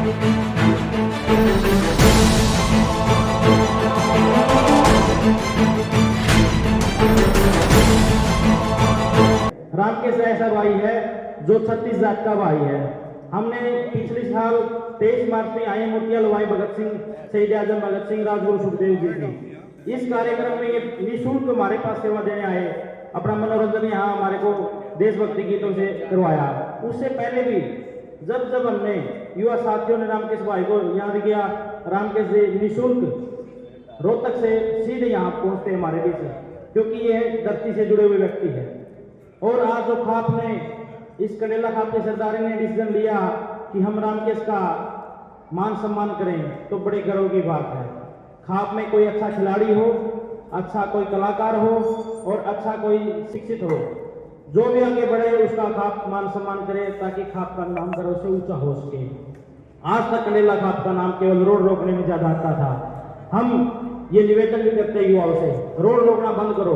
रामकेश ऐसा भाई है जो 36 जात का भाई है। हमने पिछले साल 23 मार्च में आई मोतिया लवाई भगत सिंह, शहीद आजम भगत सिंह, राजगुरु सुखदेव जी की इस कार्यक्रम में ये निःशुल्क हमारे पास सेवा देने आए, अपना मनोरंजन यहाँ हमारे को देशभक्ति गीतों से करवाया। उससे पहले भी जब जब हमने युवा साथियों ने रामकेश भाई को याद किया, रामकेश जी निःशुल्क रोहतक से सीधे यहाँ पहुँचते हमारे बीच, क्योंकि ये धरती से जुड़े हुए व्यक्ति है। और आज जो खाप ने इस कंडेला खाप के सरदारी ने डिसीजन लिया कि हम रामकेश का मान सम्मान करें, तो बड़े गर्व की बात है। खाप में कोई अच्छा खिलाड़ी हो, अच्छा कोई कलाकार हो और अच्छा कोई शिक्षित हो, जो भी आगे बढ़े उसका खाप मान सम्मान करे, ताकि खाप का नाम गर्व से ऊंचा हो सके। आज तक कंडेला खाप का नाम केवल रोड रोकने में ज्यादा आता था। हम ये निवेदन भी करते हैं युवाओं से, रोड रोकना बंद करो,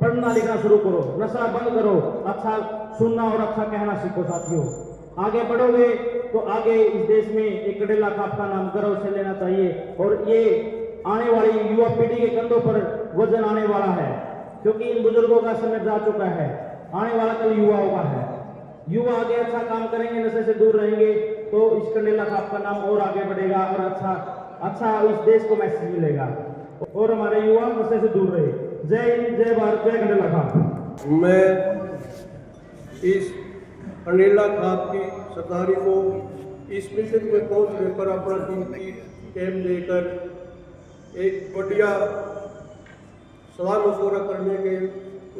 पढ़ना लिखना शुरू करो, नशा बंद करो, अच्छा सुनना और अच्छा कहना सीखो। साथियों, आगे बढ़ोगे तो आगे इस देश में एक कंडेला खाप का नाम गर्व से लेना चाहिए। और ये आने वाली युवा पीढ़ी के कंधों पर वजन आने वाला है, क्योंकि इन बुजुर्गों का समय जा चुका है, आने वाला कल युवाओं का है। युवा आगे अच्छा काम करेंगे, नशे से दूर रहेंगे, तो इस कंडेला खाप का नाम और आगे बढ़ेगा और अच्छा इस देश को मैसेज मिलेगा और हमारे युवा नशे से दूर रहे। जय हिंद, जय भारत, जय कंडेला खाप। मैं इस कंडेला खाप की सरदारी को इस मिशन में पहुंचने पर अपना कीमती टाइम देकर एक बढ़िया सवाल पूरा करने के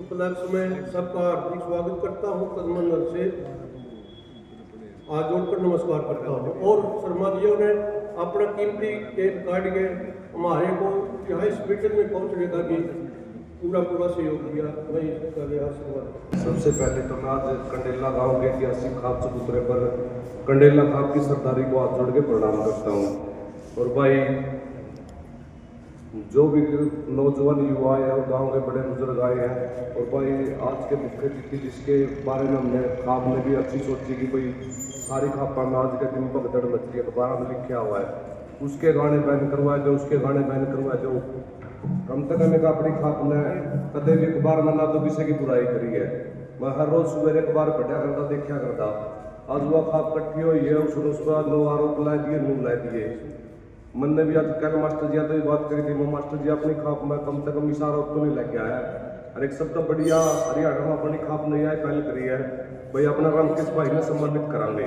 उपलक्ष्य में सबका हार्दिक स्वागत करता हूं, तनमन से हाथ जोड़कर नमस्कार करता हूं। और शर्मा जियों ने अपना कीमती टाइम काट के हमारे को यहाँ इस मिशन में पहुंचने का भी पूरा सहयोग दिया। वही सबसे पहले तो मैं आज कंडेला गांव के ऐतिहासिक खाप चबूतरे पर कंडेला खाप की सरदारी को हाथ जोड़ के प्रणाम करता हूं। और भाई, जो भी नौजवान युवा है और गांव के बड़े बुजुर्ग आए हैं, और भाई आज के मुख्य अतिथि जिसके बारे में हमने खाप में भी अच्छी सोची कि भाई सारी खापा में आज के दिन भगदड़ मच रही है, दोबारा में लिखा हुआ है, उसके गाने बैन करवाए जो उसके गाने बैन करवाए जो कम तक हमें अपनी खाप ने कदे भी अखबार में ना तो किसी की बुराई करी है। मैं हर रोज सुबह अखबार पढ़ा करता, देखा करता। आज वह खाप इकट्ठी हुई है, उसका 9 आरोप ला दिए, 9 ला दिए। मन ने भी आज कल मास्टर जी तो बात करी थी, वो मास्टर जी अपनी खाप में कम से कम इस आरोप तो नहीं लेके आया। और एक सब तो बढ़िया हरियाणा में अपनी खाप नहीं आए पहले करी है भाई, अपना रामकेश भाई ने सम्मानित करांगे,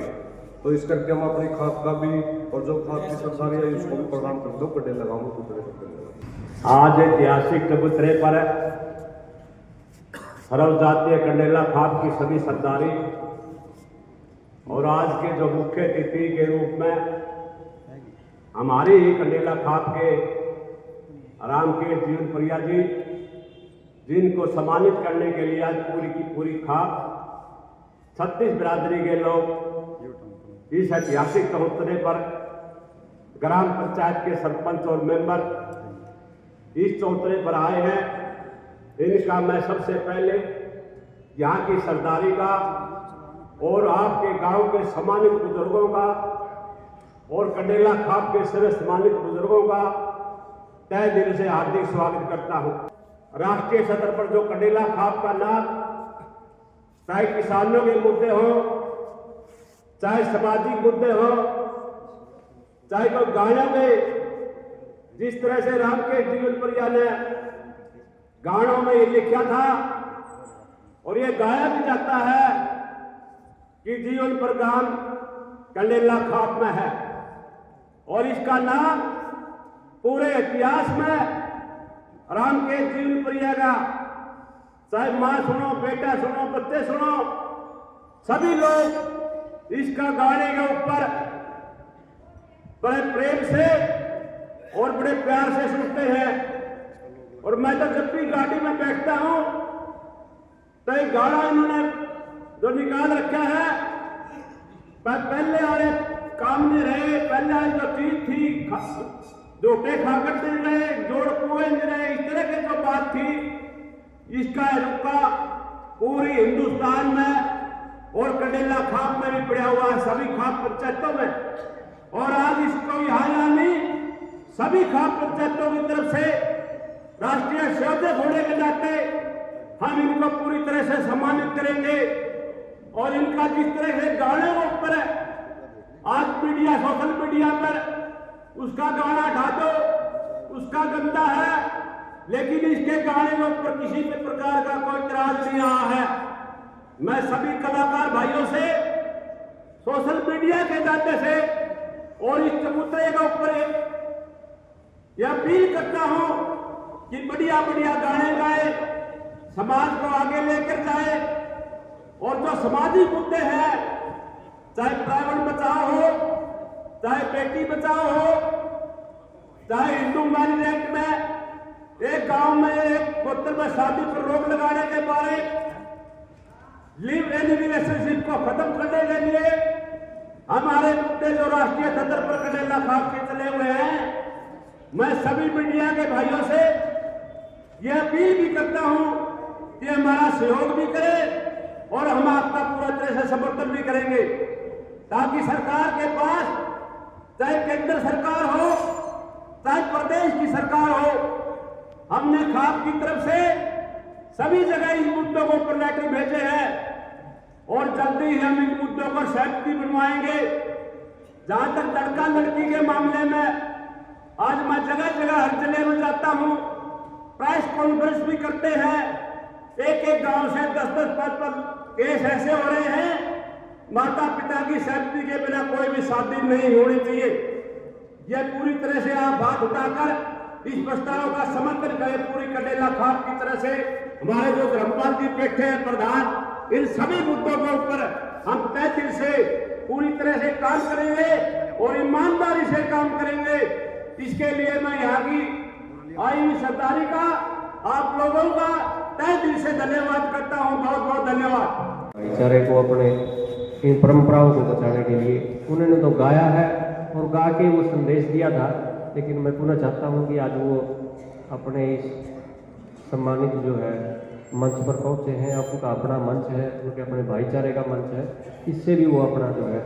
तो इस करके हम अपनी खाप का भी और जो खाप की सरदारी है उसको भी प्रणाम कर दो, कड़े लगाऊंगे। आज ऐतिहासिक चबूतरे पर सर्वजातीय कंडेला खाप की सभी सरदारी और आज के जो मुख्य अतिथि के रूप में हमारे ही कंडेला खाप के रामकेश जीवन प्रिया जी, जिनको सम्मानित करने के लिए आज पूरी की पूरी खाप 36 बिरादरी के लोग इस ऐतिहासिक चबूतरे पर ग्राम पंचायत के सरपंच और मेंबर इस चौतरे पर आए हैं। इनका मैं सबसे पहले यहाँ की सरदारी का और आपके गांव के सम्मानित बुजुर्गों का और कंडेला खाप के सभी सम्मानित बुजुर्गों का तहे दिल से हार्दिक स्वागत करता हूँ। राष्ट्रीय स्तर पर जो कंडेला खाप का नाम, चाहे किसानों के मुद्दे हो, चाहे सामाजिक मुद्दे हो, चाहे कोई गायों में, जिस तरह से रामकेश जीवन प्रिया ने गानों में ये लिखा था और ये गाया भी जाता है कि जीवन पर गान कंडेला खाप में है, और इसका नाम पूरे इतिहास में रामकेश जीवन प्रिया का, चाहे माँ सुनो, बेटा सुनो, बच्चे सुनो, सभी लोग इसका गाने के ऊपर बड़े प्रेम से और बड़े प्यार से सुनते हैं। और मैं तो जब भी गाड़ी में बैठता हूं तो एक गाना इन्होंने जो निकाल रखा है, पहले वाले काम नहीं रहे, पहले वाली जो चीज थी, जोटे खा करते रहे, जोड़ कुएं नहीं रहे, इस तरह की जो बात थी, इसका रुका पूरी हिंदुस्तान में और कंडेला खाप में भी पड़ा हुआ है, सभी खाप पंचायतों में। और आज सभी खाप पंचायतों की तरफ से राष्ट्रीय सेवक होने के नाते हम इनको पूरी तरह से सम्मानित करेंगे और इनका जिस तरह से गाने के ऊपर आज मीडिया सोशल मीडिया पर उसका गाना ढा दो, उसका गंदा है, लेकिन इसके गाने के ऊपर किसी भी प्रकार का कोई इतराज नहीं आया है। मैं सभी कलाकार भाइयों से सोशल मीडिया के नाते से और इस चबूतरे के ऊपर यह अपील करता हूं कि बढ़िया बढ़िया गाने गाए, समाज को आगे लेकर जाए और जो सामाजिक मुद्दे हैं, चाहे प्राइवेट बचाओ हो, चाहे बेटी बचाओ हो, चाहे हिंदू मैरिज एक्ट में एक गांव में एक पुत्र में शादी पर रोक लगाने के बारे, लिव इन रिलेशनशिप को खत्म करने के लिए हमारे मुद्दे जो राष्ट्रीय सदर पर कंडेला खाप के चले हुए हैं, मैं सभी मीडिया के भाइयों से यह अपील भी करता हूं कि हमारा सहयोग भी करें और हम आपका पूरा तरह से समर्थन भी करेंगे, ताकि सरकार के पास चाहे केंद्र सरकार हो चाहे प्रदेश की सरकार हो, हमने खाप की तरफ से सभी जगह इन मुद्दों को ऊपर लेकर भेजे हैं और जल्दी ही हम इन मुद्दों पर सहमति बनवाएंगे। जहां तक लड़का लड़की के मामले में आज मैं जगह जगह हर जिले में जाता हूं, प्रेस कॉन्फ्रेंस भी करते हैं, एक एक गांव से 10-10, 5-5 केस ऐसे हो रहे हैं, माता पिता की सहमति के बिना कोई भी शादी नहीं होनी चाहिए। यह पूरी तरह से आप बात उठाकर इस प्रस्ताव का समर्थन करें पूरी कंडेला खाप की तरह से। हमारे जो धर्मपाल जी बैठे हैं प्रधान, इन सभी मुद्दों के ऊपर हम तय दिल से पूरी तरह से काम करेंगे और ईमानदारी से काम करेंगे। इसके लिए मैं यहाँ की आई हुई सरदारी का आप लोगों का तय दिल से धन्यवाद करता हूँ। बहुत बहुत धन्यवाद। भाईचारे को अपने इन परंपराओं को बचाने के लिए उन्होंने तो गाया है और गा के वो संदेश दिया था, लेकिन मैं पुनः चाहता हूँ कि आज वो अपने इस सम्मानित जो है मंच पर पहुँचे हैं, उनका अपना मंच है, उनके अपने भाईचारे का मंच है, इससे भी वो अपना जो है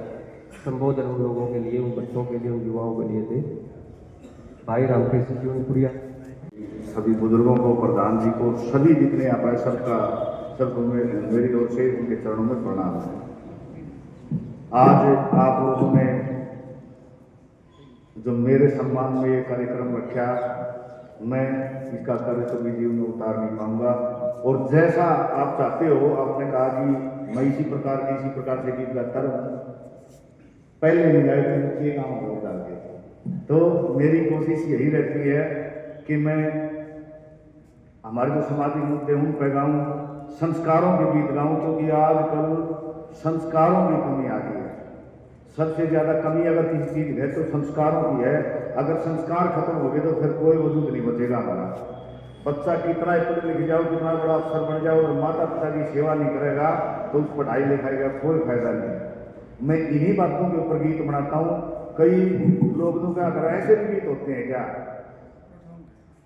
संबोधन उन लोगों के लिए, उन बच्चों के लिए, उन युवाओं के लिए दे। भाई रामकृष्ण जीवनपुरिया, सभी बुजुर्गों को, प्रधान जी को, सभी जितने आप है सबको मेरी ओर से उनके चरणों में प्रणाम है। आज आप लोगों ने जो मेरे सम्मान में ये कार्यक्रम रखा, मैं इसका कर्ज कभी जीवन में उतार नहीं पाऊंगा और जैसा आप चाहते हो, आपने कहा कि मैं इसी प्रकार से गीत गाता रहूं, पहले नहीं गाए थे मुझे गाँव में डाल के, तो मेरी कोशिश यही रहती है कि मैं हमारे जो सामाजिक मुद्दे उन पर गाऊँ, संस्कारों के गीत गाऊँ, क्योंकि आजकल संस्कारों की कमी आ गई है। सबसे ज़्यादा कमी अगर किसी चीज़ है तो संस्कारों की है। अगर संस्कार खत्म हो गए तो फिर कोई वजूद नहीं बचेगा हमारा। बच्चा कितना पढ़ लिख जाओ, कितना बड़ा अफसर बन जाओ, और माता पिता की सेवा नहीं करेगा तो उस पढ़ाई लिखाई का कोई फायदा नहीं। मैं इन्हीं बातों के ऊपर गीत बनाता हूँ। कई लोग तो क्या कर रहे हैं, ऐसे भी गीत होते हैं क्या?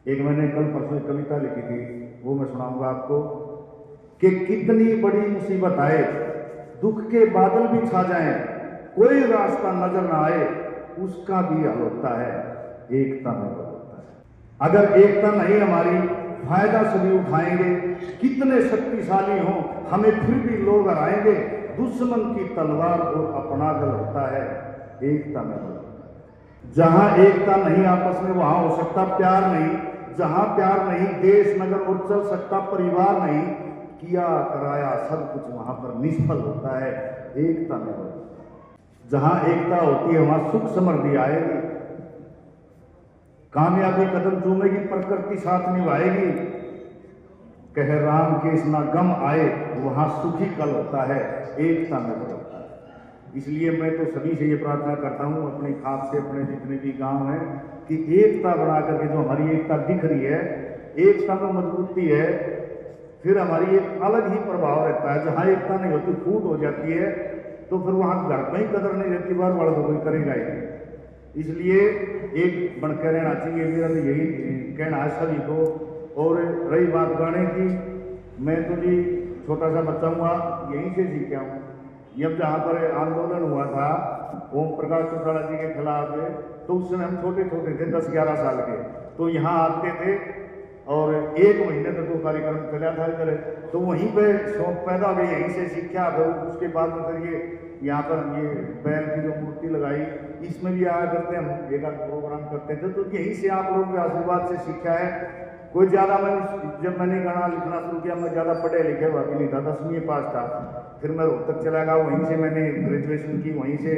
एक मैंने कल परसों कविता लिखी थी, वो मैं सुनाऊंगा आपको कि कितनी बड़ी मुसीबत आए, दुख के बादल भी छा जाएं, कोई रास्ता नजर ना आए, उसका भी हल होता है, एकता में हल होता है। अगर एकता नहीं हमारी, फायदा सभी उठाएंगे, कितने शक्तिशाली हों हमें फिर भी लोग हराएंगे। दुश्मन की तलवार और अपना गल होता है, एकता में हल होता है। जहां एकता नहीं आपस में, वहां हो सकता प्यार नहीं। जहां प्यार नहीं, देश नगर और चल सकता परिवार नहीं। किया कराया सब कुछ वहां पर निष्फल होता है, एकता में हल होता है। जहां एकता होती है वहां सुख समृद्धि आएगी, कामयाबी कदम चूमेगी, प्रकृति साथ निभाएगी। कह राम केस ना गम आए, वहां सुखी कल होता है, एकता में बल होता है। इसलिए मैं तो सभी से ये प्रार्थना करता हूँ, अपने खास से अपने जितने भी गांव हैं, कि एकता बना करके जो हमारी एकता दिख रही है, एकता में मजबूती है, फिर हमारी एक अलग ही प्रभाव रहता है। जहाँ एकता नहीं होती, फूट हो जाती है, तो फिर वहाँ घर में ही कदर नहीं रहती, बार वाला तो कोई करेगा ही नहीं। इसलिए एक बनकर रहना चाहिए, मेरा तो यही कहना है सभी को। और रही बात गाने की, मैं तो जी छोटा सा बच्चा हुआ, यहीं से सीखा हूँ। जब जहाँ पर आंदोलन हुआ था ओम प्रकाश चौटाला जी के खिलाफ, तो उस समय हम छोटे छोटे थे, 10-11 साल के, तो यहाँ आते थे और 1 महीने तक वो कार्यक्रम चला था इधर। तो वहीं पे शौक पैदा हो गई, यहीं से सीखा। फिर उसके बाद में फिर ये यहाँ पर हम ये बैल की जो मूर्ति लगाई, इसमें भी आया करते हम, एक आध प्रोग्राम करते थे। तो यहीं से आप लोगों के आशीर्वाद से सीखा है। कोई ज़्यादा जब मैंने गाना लिखना शुरू किया, मैं ज़्यादा पढ़े लिखे हुआ भी नहीं था, 10वीं पास था। फिर मैं रोहतक चला गया, वहीं से मैंने ग्रेजुएशन की, वहीं से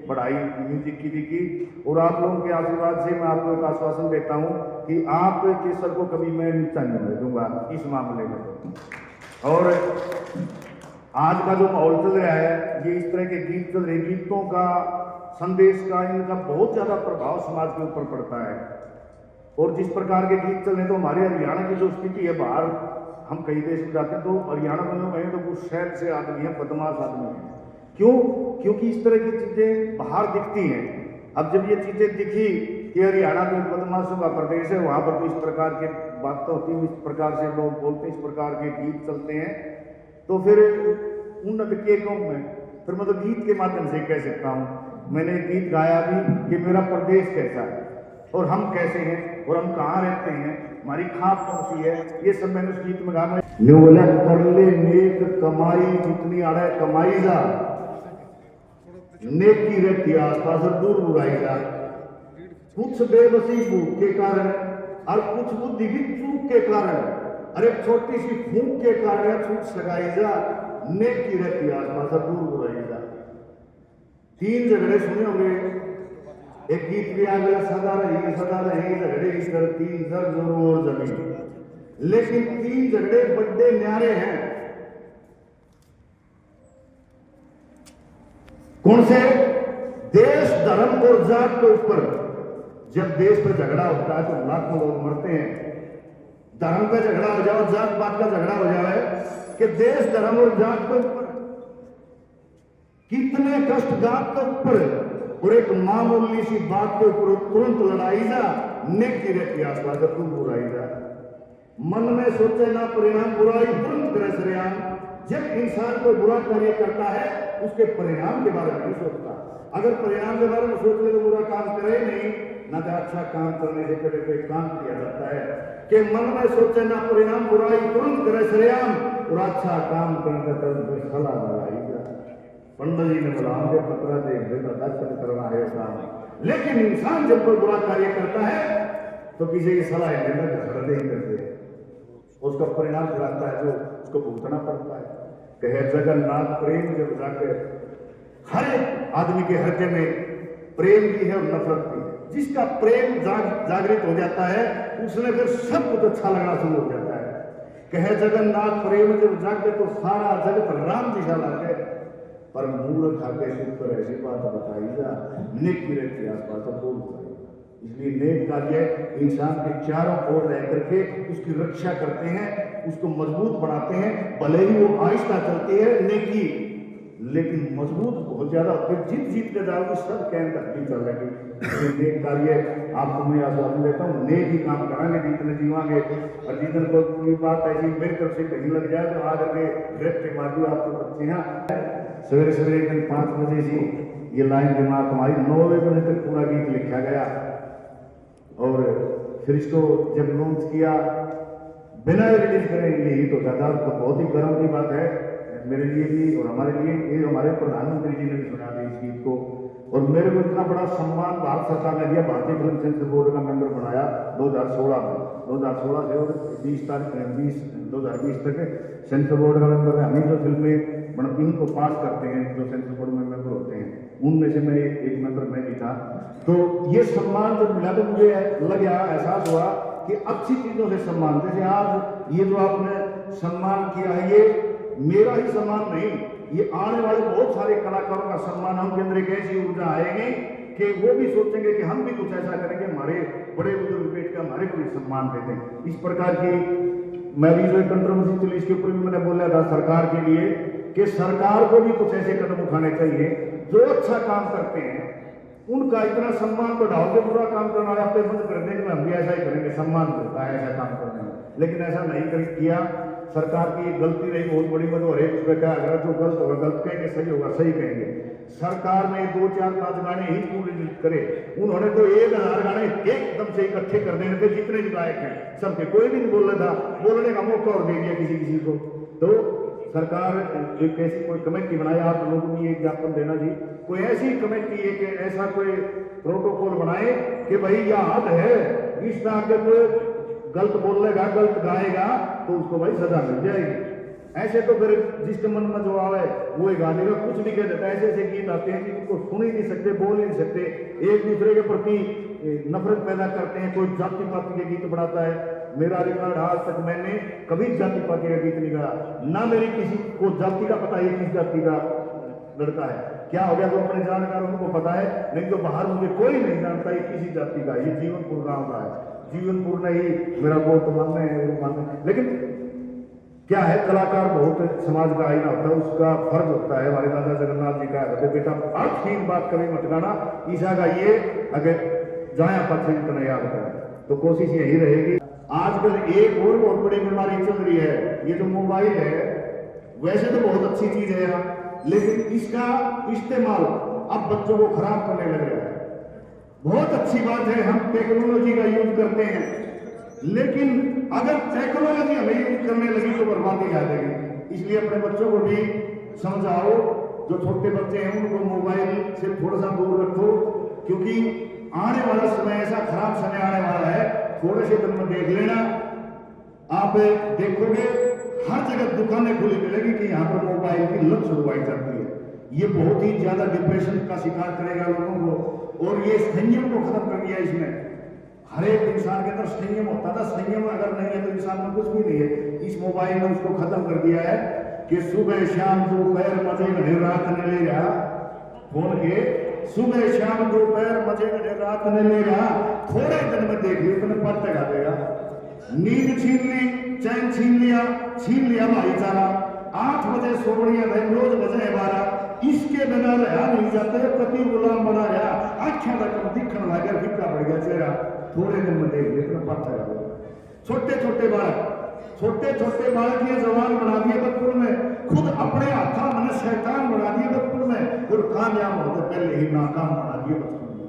पढ़ाई म्यूजिक की भी की। और आप लोगों के आशीर्वाद से मैं आपको एक आश्वासन देता हूँ कि आपके सर को कभी मैं नीचा नहीं होने दूंगा इस मामले में। और आज का जो माहौल चल रहा है, ये इस तरह के गीत चल रहे, गीतों का, संदेश का, इनका बहुत ज़्यादा प्रभाव समाज के ऊपर पड़ता है। और जिस प्रकार के गीत चल रहे हैं, तो हमारे हरियाणा की जो स्थिति है, बाहर हम कई देश में जाते हैं तो हरियाणा में तो कुछ शहर से आदमी है, बदमाश आदमी है। क्यों? क्योंकि इस तरह की चीज़ें बाहर दिखती हैं। अब जब ये चीज़ें दिखी कि हरियाणा तो बदमाशों का प्रदेश है, वहाँ पर तो इस प्रकार की बातें होती हैं, इस प्रकार से लोग बोलते हैं, इस प्रकार के गीत चलते हैं, तो फिर उन्नत के कहूँ मैं, फिर मैं तो गीत के माध्यम से कह सकता हूँ। मैंने गीत गाया भी कि मेरा प्रदेश कैसा है और हम कैसे हैं और हम कहाँ रहते हैं, हमारी खाप कौन सी है, ये सब मैंने उस गीत में गाया। न्योला कर ले नेक कमाई, जितनी आड़े कमाई जा, नेक की रहती आसपास और दूर बुराई जा। कुछ बेबसी भूख के कारण और कुछ बुद्धि भी चूक के कारण, अरे छोटी सी फूंक के कारण छूट लगाई जा, नेक की रहती आसपास और दूर बुराई जा। 3 झगड़े सुने होंगे, एक गीत भी आ गया, सदा रही झगड़े इस धरती इधर जोरों और जमीन। लेकिन 3 झगड़े बड़े न्यारे हैं। कौन से? देश, धर्म और जात के ऊपर। जब देश पर झगड़ा होता है तो लाखों लोग मरते हैं। धर्म का झगड़ा हो जाए, जात पात का झगड़ा हो जाए, कि देश, धर्म और जात के ऊपर कितने कष्ट गात के ऊपर, और एक मामूली सी बात के ऊपर तुरंत लड़ाई जा, नेक की रहती आसपास तू बुराई जा। मन में सोचे ना परिणाम, बुराई तुरंत करे श्रेयाम। जब इंसान कोई बुरा कार्य करता है, उसके परिणाम के बारे में नहीं सोचता। अगर परिणाम के बारे में सोच ले तो बुरा काम करे नहीं, ना तो अच्छा काम करने से पहले कोई काम किया जाता है कि मन में सोचे ना परिणाम, बुराई तुरंत करे श्रेयाम, और अच्छा काम करने का फला लगाई जा। पंडित जी ने बोला हमके पत्र दे दर्शन करना है काम। लेकिन इंसान जब कोई बुरा कार्य करता है तो किसी की सलाह देना नहीं करते, उसका परिणाम दिलाता है जो उसको भुगतना पड़ता है। कहे जगन्नाथ प्रेम जब जाकर, हर एक आदमी के हृदय में प्रेम भी है और नफरत भी है। जिसका प्रेम जागृत हो जाता है, उसने फिर सब कुछ अच्छा लगना शुरू हो जाता है। कहे जगन्नाथ प्रेम जब जागे तो सारा जगत राम दिशा लागे, पर मूर्ख आगे पर ऐसी बात बताई जा, नेक की रहती आसपास बोल बताई। इसलिए नेक कार्य इंसान के चारों ओर रह करके उसकी रक्षा करते हैं, उसको मजबूत बनाते हैं। भले ही वो आहिस्ता चलती है नेकी, लेकिन मजबूत बहुत ज्यादा, फिर जीत के जाओगे सब कैन तक भी चल रही। नेक कार्य आपको मैं आश्वासन देता हूँ, नेक ही काम करांगे जितने जीवांगे। और जितने कोई बात ऐसी मेरी तरफ से कहीं लग जाए तो आकर के ग्रेप पे मार दो आपके बच्चे। यहाँ सवेरे सवेरे एक दिन 5 बजे से ये लाइन दिमाग हमारी 9 बजे तक पूरा गीत लिखा गया। और फिर इसको जब लॉन्च किया, बिना रिलीज करें ये हिट हो जाता, तो बहुत ही गर्व की बात है मेरे लिए भी और हमारे लिए। ये हमारे प्रधानमंत्री जी ने भी सुना दिया इस गीत को, और मेरे को इतना बड़ा सम्मान भारत सरकार ने दिया। भारतीय फिल्म सेंसर बोर्ड का मेंबर बनाया 2016 में, 2016 से और 2020 तक सेंसर बोर्ड का मेंबर है। हम जो फिल्में बनती हैं को पास करते हैं, जो सेंसर बोर्ड में मेंबर होते हैं, उनमें से मैं एक मेंबर मैं भी था। तो ये सम्मान जब मिला तो मुझे लग गया, एहसास हुआ कि अच्छी चीजों से सम्मान, जैसे आज ये जो आपने सम्मान किया है, ये मेरा ही सम्मान नहीं, ये आने वाले बहुत सारे कलाकारों का सम्मान। हम के अंदर एक ऐसी ऊर्जा आएगी कि वो भी सोचेंगे कि हम भी कुछ ऐसा करेंगे, हमारे बड़े बुजुर्ग बैठ कर हमारे को भी सम्मान देते हैं। इस प्रकार की मैं भी जो कंट्रोवर्सी चली, इसके ऊपर भी मैंने बोला था सरकार के लिए कि सरकार को भी कुछ ऐसे कदम उठाने चाहिए जो अच्छा काम करते हैं, उनका इतना सम्मान बढ़ाओ के बुरा काम करना आप बंद कर देंगे, हम भी ऐसा ही करेंगे, सम्मान मिलता है ऐसा काम करने में। लेकिन ऐसा नहीं किया। सरकार की गलती रही बहुत बड़ी, मतलब हर एक उसमें क्या अगर जो गलत होगा गलत कहेंगे, सही होगा सही कहेंगे। सरकार ने 2 4 5 गाने ही पूरे करे, उन्होंने तो 1000 गाने एकदम से इकट्ठे कर देने थे, जितने भी गायक हैं सबके, कोई भी नहीं बोल रहा था, बोलने का मौका और दे दिया किसी किसी को। तो सरकार एक ऐसी कोई कमेटी बनाए, आप लोगों को ये ज्ञापन देना जी, कोई ऐसी कमेटी एक ऐसा कोई प्रोटोकॉल बनाए कि भाई यह हद है, इस तरह के कोई गलत बोलेगा गलत गाएगा तो उसको भाई सजा मिल जाएगी। ऐसे तो फिर जिसके मन में जो आवे वो ही गा देगा, कुछ भी कह देता है। ऐसे ऐसे गीत आते हैं कि उनको सुन ही नहीं सकते, बोल ही नहीं सकते, एक दूसरे के प्रति नफरत पैदा करते हैं। कोई जाति पाति के गीत बनाता है, मेरा रिकॉर्ड आज तक मैंने कभी जाति पाति का गीत नहीं गाया, ना मेरी किसी को जाति का पता है किस जाति का लड़का है। क्या हो गया, जो अपने जानकार उनको पता है, नहीं तो बाहर मुझे कोई नहीं जानता है किसी जाति का। ये जीवनपुर गांव का है, जीवनपुर नहीं मेरा बहुत मानना है, वो मानना है। लेकिन क्या है, कलाकार बहुत समाज का आईना होता है, उसका फर्ज होता है। हमारे दादा जगन्नाथ जी का है, बेटा अर्थहीन बात कभी मत गाना, ईसा का ये अगर जाया पक्ष इतना याद करें तो कोशिश यही रहेगी। आजकल एक और बहुत बड़ी बीमारी चल रही है, ये जो मोबाइल है, वैसे तो बहुत अच्छी चीज है यार, लेकिन इसका इस्तेमाल अब बच्चों को खराब करने लग रहा है। बहुत अच्छी बात है, हम टेक्नोलॉजी का यूज करते हैं, लेकिन अगर टेक्नोलॉजी हमें यूज करने लगी तो बर्बादी आ जाएगी। इसलिए अपने बच्चों को भी समझाओ, जो छोटे बच्चे हैं उनको मोबाइल से थोड़ा सा दूर रखो, क्योंकि आने वाला समय ऐसा खराब समय आने वाला है। थोड़े से दिन में देख लेना, आप देखोगे हर जगह दुकानें खुली मिलेगी कि यहाँ पर मोबाइल की लत शुरुआत जाती है। ये बहुत ही ज्यादा डिप्रेशन का शिकार करेगा लोगों को, और ये संयम को खत्म कर दिया इसने। हर एक इंसान के अंदर संयम होता था, संयम अगर नहीं है तो इंसान में कुछ भी नहीं है। इस मोबाइल ने उसको खत्म कर दिया है कि सुबह शाम दोपहर मजे घड़े रात ने ले रहा फोन के, सुबह शाम दोपहर मजे घड़े रात ने ले रहा, थोड़े दिन में देख लिया तुम्हें पद तक आ देगा। नींद छीन ली, चैन छीन लिया भाईचारा, 8 बजे सोनिया भाई रोज बजे 12, इसके बिना रहा नहीं जाते, पति गुलाम बना रहा, आख्या का कम दिखण लगा, फिक्का पड़ गया चेहरा, थोड़े दिन में देख लिया तुम्हें पद तक आ देगा। छोटे छोटे बालक ये जवान बना दिए बचपन में, खुद अपने हाथा मैंने शैतान बना दिए बचपन में, और कामयाब होते पहले ही नाकाम बना दिए बचपन में।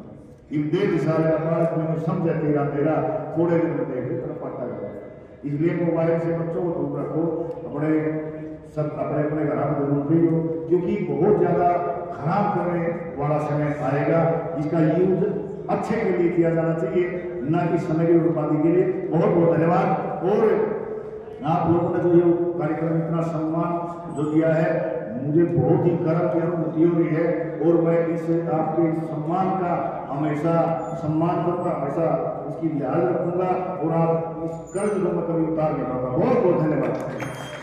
1.5 साल का बालक मैंने समझा तेरा थोड़े दिन में देख लिया पता लगा। इसलिए मोबाइल से बच्चों को दूर रखो, अपने अपने घर में जरूर भी हो, क्योंकि बहुत ज्यादा खराब करने वाला समय आएगा। इसका यूज अच्छे के लिए किया जाना चाहिए, ना कि समय की बर्बादी के लिए। बहुत बहुत धन्यवाद। और आप लोगों ने जो ये कार्यक्रम इतना सम्मान जो दिया है, मुझे बहुत ही गर्व की अनुभूति हो रही है, और मैं इस आपके सम्मान का हमेशा सम्मान करूंगा, हमेशा इसकी लिहाज रखूंगा, और आप इस कर्ज को मैं कभी उतार नहीं पाऊंगा। बहुत बहुत धन्यवाद।